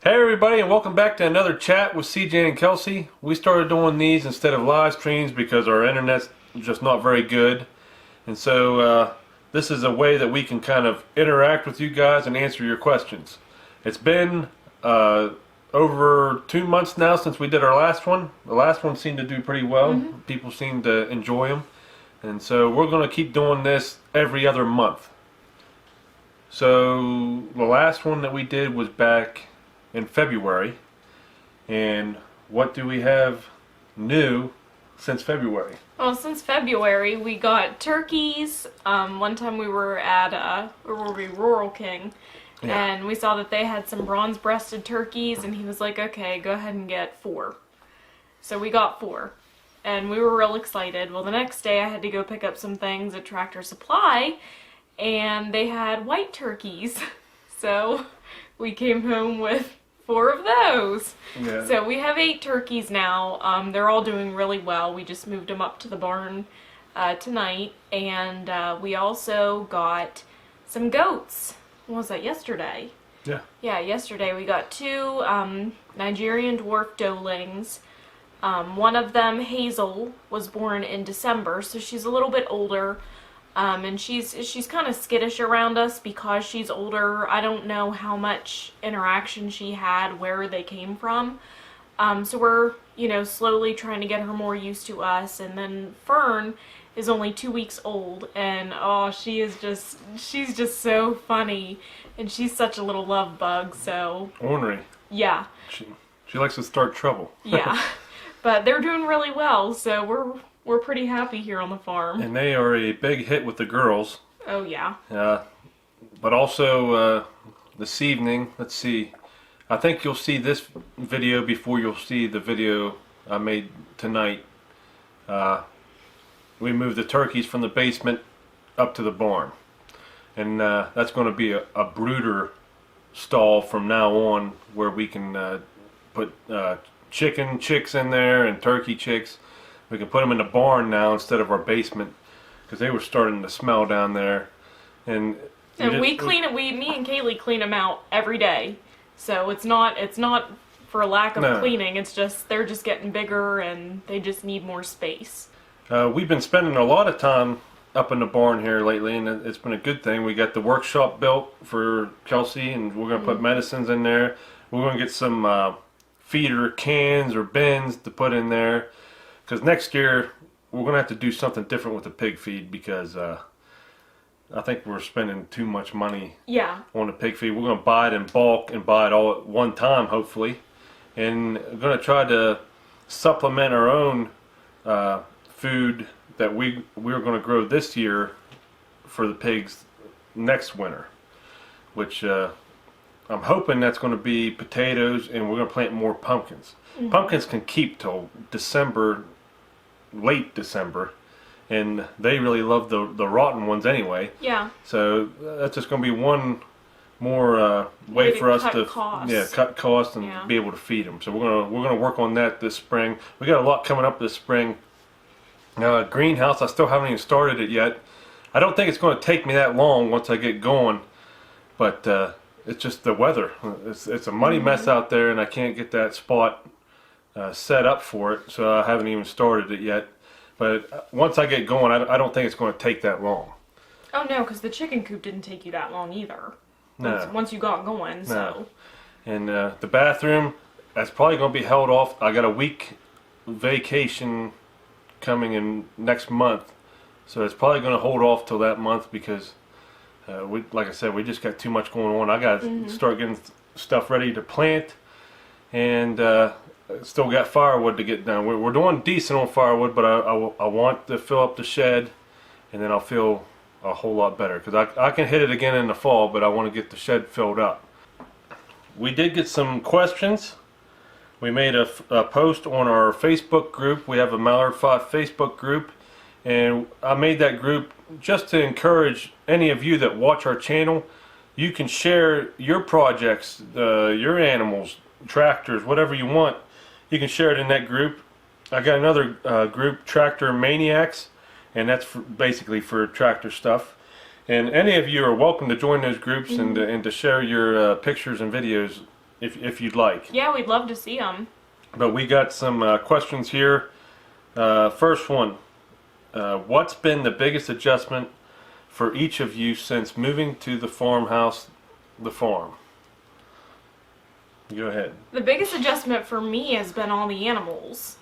Hey everybody, and welcome back to another chat with CJ and Kelsey. We started doing these instead of live streams because our internet's just not very good. And so this is a way that we can kind of interact with you guys and answer your questions. It's been over 2 months now since we did our last one. The last one seemed to do pretty well. People seem to enjoy them. And so we're going to keep doing this every other month. So the last one that we did was back in February, and what do we have new since February? Well, since February we got turkeys. One time we were at Rural King, and we saw that they had some bronze-breasted turkeys, and he was like, okay, go ahead and get 4. So we got 4, and we were real excited. Well, the next day I had to go pick up some things at Tractor Supply, and they had white turkeys. So we came home with 4 of those. Yeah. So we have 8 turkeys now. They're all doing really well. We just moved them up to the barn tonight, and we also got some goats. What was that, yesterday? Yeah. Yeah, yesterday we got 2 Nigerian dwarf doelings. One of them, Hazel, was born in December, so she's a little bit older. And she's kind of skittish around us because she's older. I don't know how much interaction she had, where they came from. So we're, slowly trying to get her more used to us. And then Fern is only 2 weeks old, and oh, she's just so funny, and she's such a little love bug. So ornery. Yeah. She likes to start trouble. Yeah, but they're doing really well. So we're pretty happy here on the farm. And they are a big hit with the girls. Oh, yeah. But also this evening, let's see, I think you'll see this video before you'll see the video I made tonight. We moved the turkeys from the basement up to the barn. And that's going to be a brooder stall from now on, where we can put chicken chicks in there and turkey chicks. We can put them in the barn now instead of our basement, because they were starting to smell down there. And we clean it. Me and Kaylee clean them out every day. So it's not for a lack of cleaning. It's just they're just getting bigger and they just need more space. We've been spending a lot of time up in the barn here lately, and it's been a good thing. We got the workshop built for Kelsey, and we're going to put medicines in there. We're going to get some feeder cans or bins to put in there. Because next year, we're going to have to do something different with the pig feed, because I think we're spending too much money on the pig feed. We're going to buy it in bulk and buy it all at one time, hopefully. And we're going to try to supplement our own food that we're going to grow this year for the pigs next winter. Which I'm hoping that's going to be potatoes, and we're going to plant more pumpkins. Pumpkins can keep till December, late December, and they really love the rotten ones anyway. Yeah. So that's just going to be one more way for us to cut costs and be able to feed them. So we're gonna work on that this spring. We got a lot coming up this spring. Greenhouse, I still haven't even started it yet. I don't think it's going to take me that long once I get going, but it's just the weather. It's a muddy mess out there, and I can't get that spot set up for it, so I haven't even started it yet. But once I get going, I don't think it's going to take that long. Oh no, because the chicken coop didn't take you that long either. No. Once you got going, so. And the bathroom, that's probably going to be held off. I got a week vacation coming in next month, so it's probably going to hold off till that month, because like I said, we just got too much going on. I got to start getting stuff ready to plant, and still got firewood to get done. We're doing decent on firewood, but I want to fill up the shed, and then I'll feel a whole lot better, because I can hit it again in the fall, but I want to get the shed filled up. We did get some questions. We made a post on our Facebook group. We have a Mallard 5 Facebook group, and I made that group just to encourage any of you that watch our channel. You can share your projects, your animals, tractors, whatever you want. You can share it in that group. I got another group, Tractor Maniacs, and that's basically for tractor stuff. And any of you are welcome to join those groups and to share your pictures and videos if you'd like. Yeah, we'd love to see them. But we got some questions here. First one, what's been the biggest adjustment for each of you since moving to the farmhouse, the farm? Go ahead. The biggest adjustment for me has been all the animals.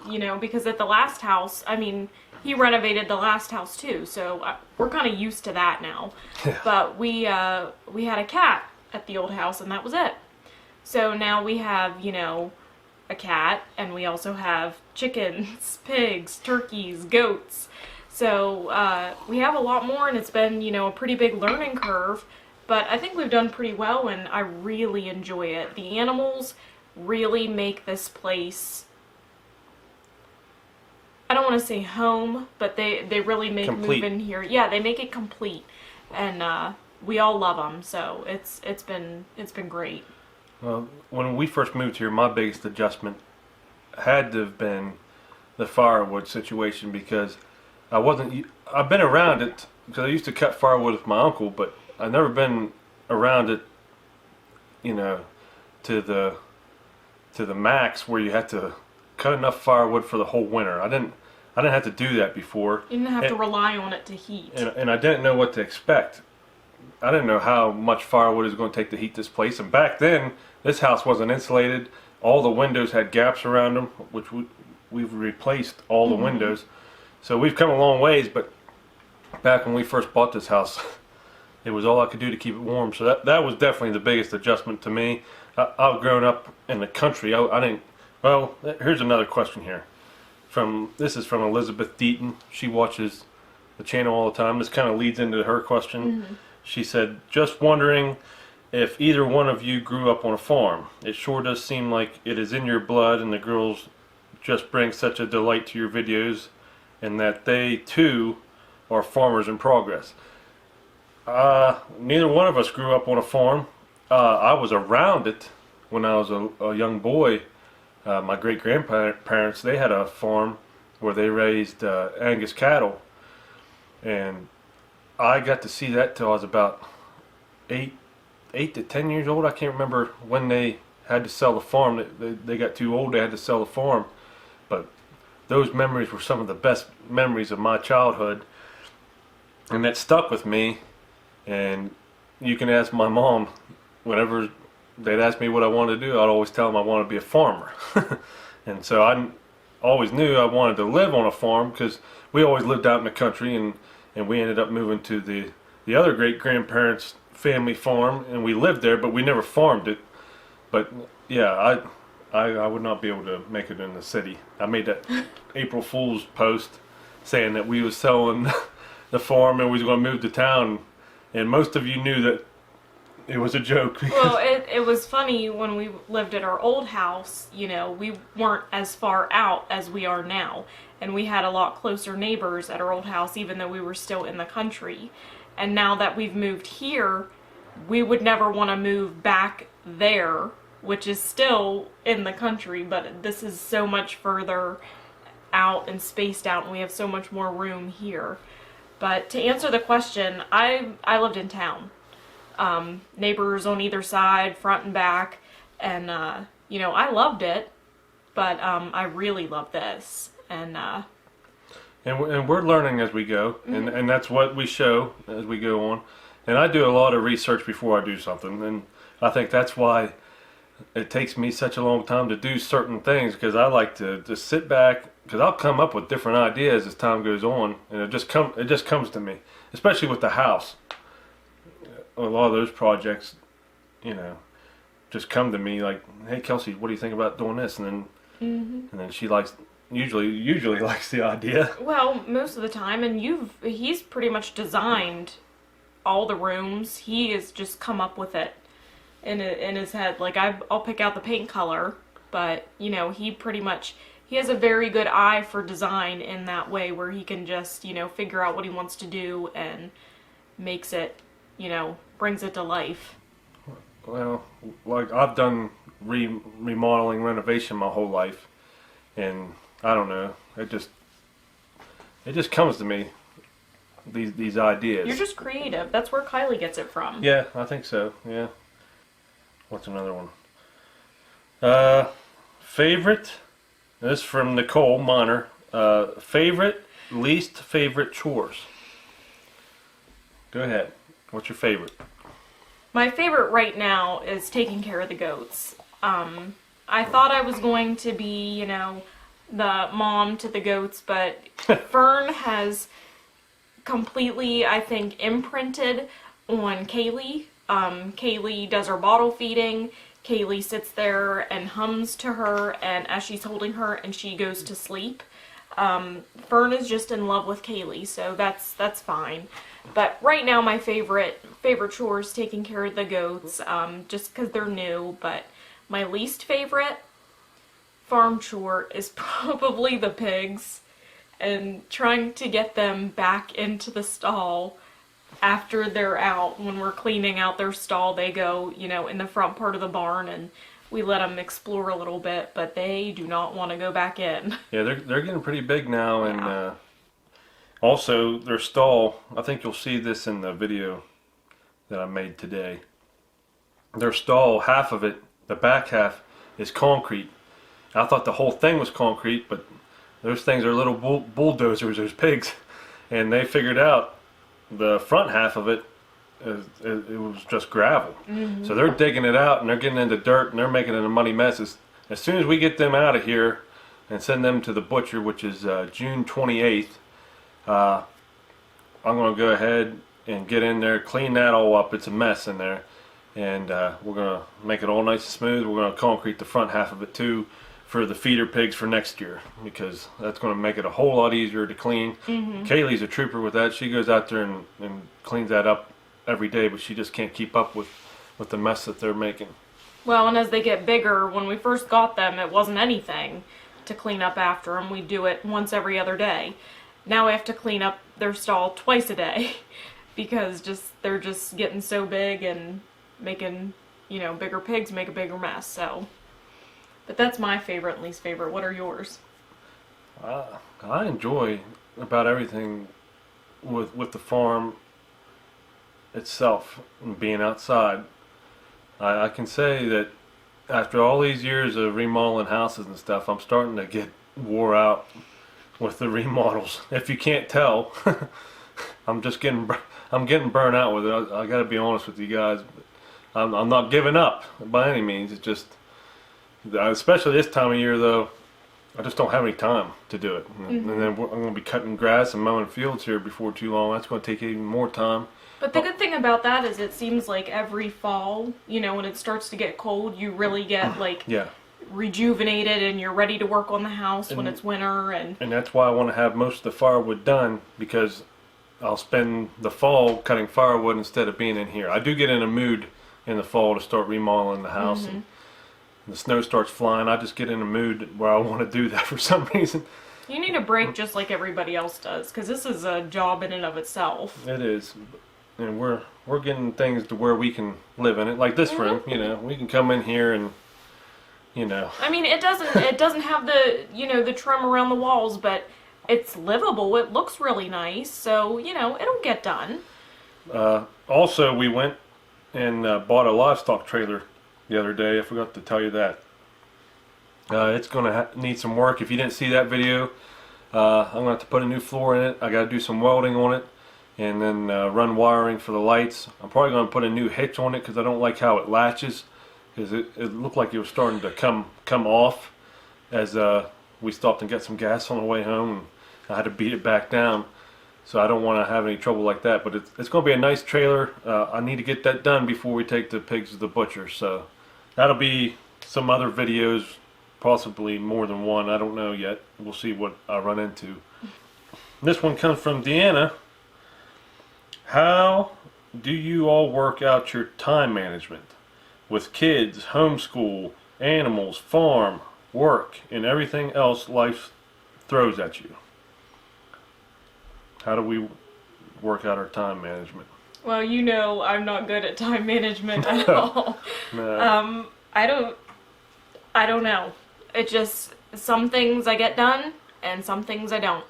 You know, because at the last house, I mean, he renovated the last house too, so we're kind of used to that now. Yeah. But we had a cat at the old house, and that was it. So now we have, you know, a cat, and we also have chickens, pigs, turkeys, goats. So we have a lot more, and it's been, you know, a pretty big learning curve. But I think we've done pretty well, and I really enjoy it. The animals really make this place, I don't want to say home, but they really make complete. moving here. Yeah, they make it complete, and we all love them. So it's been great. Well, when we first moved here, my biggest adjustment had to have been the firewood situation, because I've been around it because I used to cut firewood with my uncle, but I've never been around it, you know, to the max where you had to cut enough firewood for the whole winter. I didn't have to do that before. You didn't have to rely on it to heat. And I didn't know what to expect. I didn't know how much firewood is going to take to heat this place. And back then, this house wasn't insulated. All the windows had gaps around them, which we've replaced all the windows. So we've come a long ways, but back when we first bought this house, it was all I could do to keep it warm. So that was definitely the biggest adjustment to me. I've grown up in the country. I didn't. Well, here's another question here. This is from Elizabeth Deaton. She watches the channel all the time. This kind of leads into her question. She said, just wondering if either one of you grew up on a farm. It sure does seem like it is in your blood, and the girls just bring such a delight to your videos, and that they too are farmers in progress. Neither one of us grew up on a farm. I was around it when I was a young boy. My great-grandparents, they had a farm where they raised Angus cattle, and I got to see that till I was about 8 to 10 years old. I can't remember when they had to sell the farm. They got too old, they had to sell the farm. But those memories were some of the best memories of my childhood, and that stuck with me. And you can ask my mom, whenever they'd ask me what I wanted to do, I'd always tell them I wanted to be a farmer. And so I always knew I wanted to live on a farm, because we always lived out in the country, and we ended up moving to the other great-grandparents' family farm, and we lived there, but we never farmed it. But yeah, I would not be able to make it in the city. I made that April Fool's post saying that we was selling the farm and we was going to move to town, and most of you knew that it was a joke. Well, it was funny when we lived at our old house, you know, we weren't as far out as we are now. And we had a lot closer neighbors at our old house, even though we were still in the country. And now that we've moved here, we would never want to move back there, which is still in the country, but this is so much further out and spaced out, and we have so much more room here. But to answer the question, I lived in town. Neighbors on either side, front and back, and you know, I loved it, but I really love this. And we're learning as we go, and that's what we show as we go on. And I do a lot of research before I do something, and I think that's why it takes me such a long time to do certain things, because I like to just sit back, because I'll come up with different ideas as time goes on, and it just comes to me, especially with the house. A lot of those projects, you know, just come to me like, hey Kelsey, what do you think about doing this? And then she usually likes the idea. Well, most of the time, and he's pretty much designed all the rooms. He has just come up with it in his head. Like, I'll pick out the paint color, but you know, he has a very good eye for design in that way, where he can just, you know, figure out what he wants to do and makes it, you know, brings it to life. Well, like, I've done remodeling, renovation my whole life, and I don't know, it just comes to me, these ideas. You're just creative. That's where Kylie gets it from. Yeah, I think so. Yeah. What's another one? Favorite. This is from Nicole Miner. Favorite, least favorite chores. Go ahead. What's your favorite? My favorite right now is taking care of the goats. I thought I was going to be, you know, the mom to the goats, but Fern has completely, I think, imprinted on Kaylee. Kaylee does her bottle feeding. Kaylee sits there and hums to her, and as she's holding her, and she goes to sleep. Fern is just in love with Kaylee, so that's fine. But right now, my favorite chore is taking care of the goats, just because they're new. But my least favorite farm chore is probably the pigs, and trying to get them back into the stall after they're out. When we're cleaning out their stall, they go, you know, in the front part of the barn, and we let them explore a little bit, but they do not want to go back in. Yeah, they're getting pretty big now, and also their stall, I think you'll see this in the video that I made today. Their stall, half of it, the back half, is concrete. I thought the whole thing was concrete, but those things are little bulldozers, those pigs, and they figured out the front half of it, it was just gravel. Mm-hmm. So they're digging it out, and they're getting into dirt, and they're making it a muddy mess. As soon as we get them out of here and send them to the butcher, which is June 28th, I'm going to go ahead and get in there, clean that all up. It's a mess in there, and we're going to make it all nice and smooth. We're going to concrete the front half of it too, for the feeder pigs for next year, because that's going to make it a whole lot easier to clean. Mm-hmm. Kaylee's a trooper with that. She goes out there and cleans that up every day, but she just can't keep up with the mess that they're making. Well, and as they get bigger, when we first got them, it wasn't anything to clean up after them. We do it once every other day. Now we have to clean up their stall twice a day because they're just getting so big and making, you know, bigger pigs make a bigger mess. So. But that's my favorite and least favorite. What are yours? I enjoy about everything with the farm itself and being outside. I can say that after all these years of remodeling houses and stuff, I'm starting to get wore out with the remodels. If you can't tell, I'm getting burnt out with it. I got to be honest with you guys. I'm not giving up by any means. It's just, especially this time of year, though, I just don't have any time to do it. Mm-hmm. And then I'm going to be cutting grass and mowing fields here before too long. That's going to take even more time. But the good thing about that is it seems like every fall, you know, when it starts to get cold, you really get, like, rejuvenated and you're ready to work on the house when it's winter. And that's why I want to have most of the firewood done, because I'll spend the fall cutting firewood instead of being in here. I do get in a mood in the fall to start remodeling the house. Mm-hmm. And the snow starts flying. I just get in a mood where I want to do that for some reason. You need a break just like everybody else does, because this is a job in and of itself. It is. And we're getting things to where we can live in it, like this room. You know, we can come in here and, you know. I mean, it doesn't have the, you know, the trim around the walls, but it's livable. It looks really nice, so, you know, it'll get done. Also, we went and bought a livestock trailer the other day. I forgot to tell you that. It's going to need some work. If you didn't see that video, I'm going to have to put a new floor in it. I got to do some welding on it, and then run wiring for the lights. I'm probably going to put a new hitch on it because I don't like how it latches, because it looked like it was starting to come off as we stopped and got some gas on the way home, and I had to beat it back down. So I don't want to have any trouble like that. But it's going to be a nice trailer. I need to get that done before we take the pigs to the butcher. So that'll be some other videos, possibly more than one. I don't know yet. We'll see what I run into. This one comes from Deanna. How do you all work out your time management with kids, homeschool, animals, farm, work, and everything else life throws at you? How do we work out our time management? Well, you know, I'm not good at time management at all. No. I don't know. It just, some things I get done and some things I don't.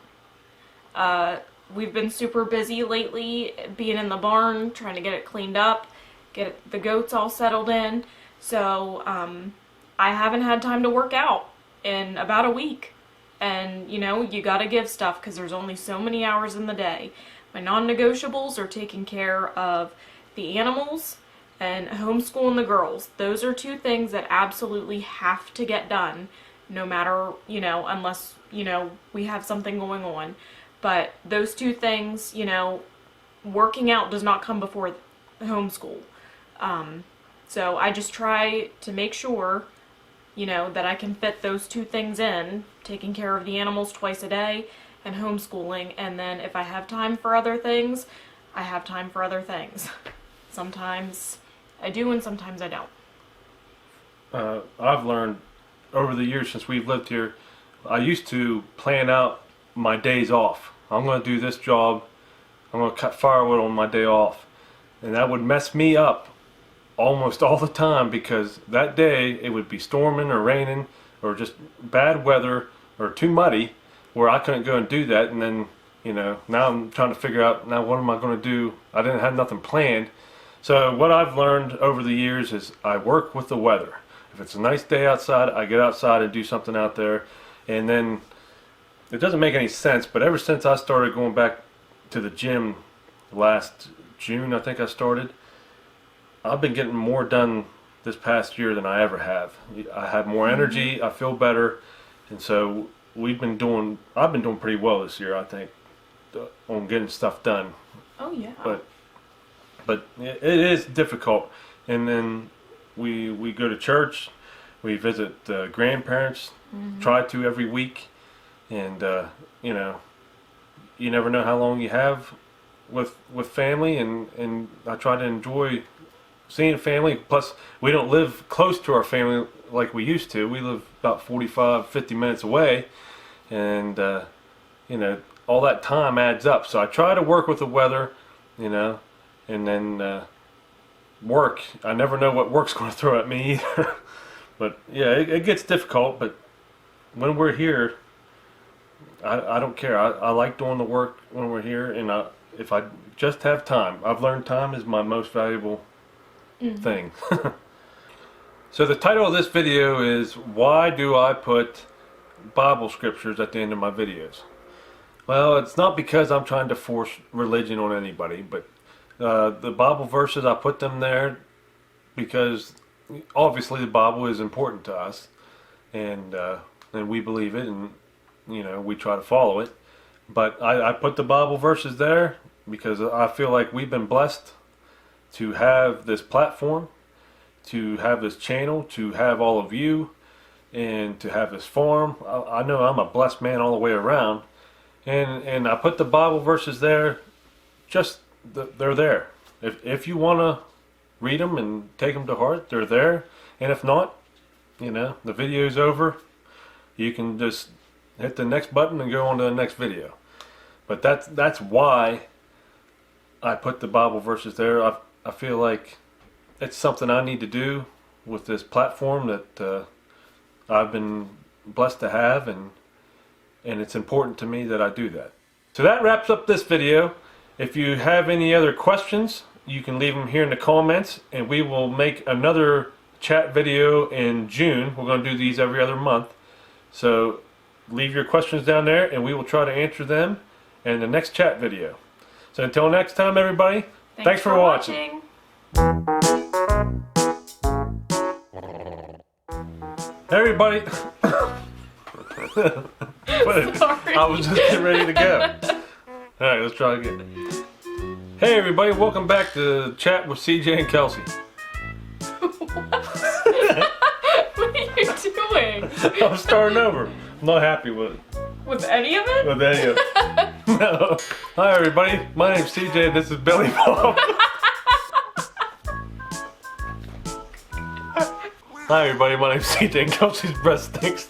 We've been super busy lately being in the barn, trying to get it cleaned up, get the goats all settled in. So I haven't had time to work out in about a week. And, you know, you gotta give stuff because there's only so many hours in the day. My non-negotiables are taking care of the animals and homeschooling the girls. Those are two things that absolutely have to get done, no matter, you know, unless, you know, we have something going on. But those two things, you know, working out does not come before homeschool. So I just try to make sure, you know, that I can fit those two things in, taking care of the animals twice a day and homeschooling, and then if I have time for other things, I have time for other things. Sometimes I do and sometimes I don't. I've learned over the years since we've lived here, I used to plan out my days off. I'm going to do this job, I'm going to cut firewood on my day off, and that would mess me up almost all the time because that day it would be storming or raining or just bad weather or too muddy where I couldn't go and do that. And then, you know, now I'm trying to figure out, now what am I going to do? I didn't have nothing planned. So what I've learned over the years is I work with the weather. If it's a nice day outside, I get outside and do something out there. And then it doesn't make any sense, but ever since I started going back to the gym last June, I think I started, I've been getting more done this past year than I ever have. I have more energy, I feel better, and so I've been doing pretty well this year, I think, on getting stuff done. Oh yeah. But it is difficult. And then we go to church, we visit grandparents, try to every week, and you know, you never know how long you have with family, and I try to enjoy seeing family. Plus, we don't live close to our family like we used to. We live about 50 minutes away, and you know, all that time adds up. So I try to work with the weather, you know, and then work. I never know what work's going to throw at me either. But yeah, it gets difficult. But when we're here, I don't care. I like doing the work when we're here, and if I just have time. I've learned time is my most valuable thing. So the title of this video is, why do I put Bible scriptures at the end of my videos? Well, it's not because I'm trying to force religion on anybody, but the Bible verses, I put them there because obviously the Bible is important to us, and we believe it, and you know, we try to follow it. But I put the Bible verses there because I feel like we've been blessed to have this platform, to have this channel, to have all of you, and to have this farm. I know I'm a blessed man all the way around, and I put the Bible verses there. Just they're there. If you want to read them and take them to heart, they're there. And if not, you know, the video's over. You can just hit the next button and go on to the next video. But that's why I put the Bible verses there. I feel like it's something I need to do with this platform that I've been blessed to have, and it's important to me that I do that. So that wraps up this video. If you have any other questions, you can leave them here in the comments, and we will make another chat video in June. We're going to do these every other month. So leave your questions down there, and we will try to answer them in the next chat video. So until next time, everybody, thanks for watching. Everybody, Sorry. I was just getting ready to go. Alright, let's try again. Hey everybody, welcome back to Chat with CJ and Kelsey. What are you doing? I'm starting over. I'm not happy with it. With any of it? With any of it. No. Hi everybody, my name's CJ and this is Billy Bob. Hi everybody, my name's CJ and Kelsey's breast stinks.